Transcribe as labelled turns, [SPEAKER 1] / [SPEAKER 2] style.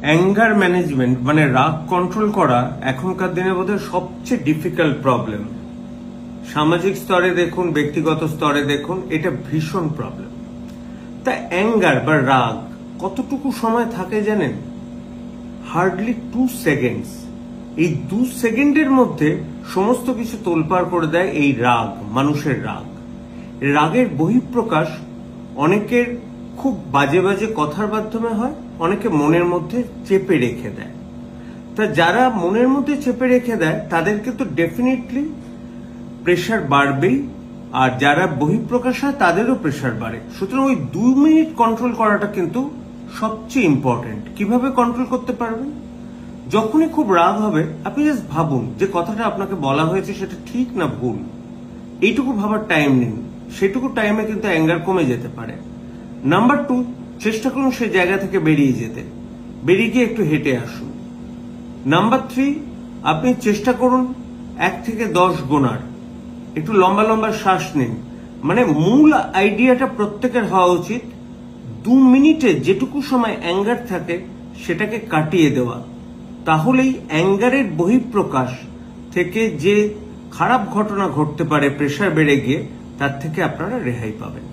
[SPEAKER 1] Anger management মানে রাগ control করা এখনকার দিনে বোধহয় সবচেয়ে ডিফিকাল্ট প্রবলেম। সামাজিক স্তরে দেখুন, ব্যক্তিগত স্তরে দেখুন, এটা ভীষণ প্রবলেম। তা অ্যাঙ্গার বা রাগ কতটুকু সময় থাকে জানেন? Hardly 2 seconds. এই 2 সেকেন্ডের মধ্যে সমস্ত কিছু তোলপাড় করে দেয় এই রাগ, মানুষের রাগ। রাগের বহিঃপ্রকাশ অনেকের খুব বাজে বাজে কথার মাধ্যমে হয়, অনেকে মনের মধ্যে চেপে রেখে দেয়। তা যারা মনের মধ্যে চেপে রেখে দেয় তাদেরকে তো ডেফিনেটলি প্রেশার বাড়বেই, আর যারা বহিঃপ্রকাশ হয় তাদেরও প্রেশার বাড়ে। সুতরাং ওই 2 মিনিট কন্ট্রোল করাটা কিন্তু সবচেয়ে ইম্পর্টেন্ট। কিভাবে কন্ট্রোল করতে পারবেন? যখনই খুব রাগ হবে আপনি জাস্ট ভাবুন যে কথাটা আপনাকে বলা হয়েছে সেটা ঠিক না ভুল। এইটুকু ভাবার টাইম নিন, সেটুকু টাইমে কিন্তু অ্যাঙ্গার কমে যেতে পারে। নাম্বার 2, চেষ্টা করুন সেই জায়গা থেকে বেরিয়ে যেতে, বেরিয়ে গিয়ে একটু হেঁটে আসুন। নাম্বার 3, আপনি চেষ্টা করুন 1 থেকে 10 গোনার, একটু লম্বা লম্বা শ্বাস নিন। মানে মূল আইডিয়াটা প্রত্যেকের হওয়া উচিত 2 মিনিটে যেটুকু সময় অ্যাঙ্গার থাকে সেটাকে কাটিয়ে দেওয়া। তাহলেই অ্যাঙ্গারের বহিঃপ্রকাশ থেকে যে খারাপ ঘটনা ঘটতে পারে প্রেশার বেড়ে গিয়ে, তার থেকে আপনারা রেহাই পাবেন।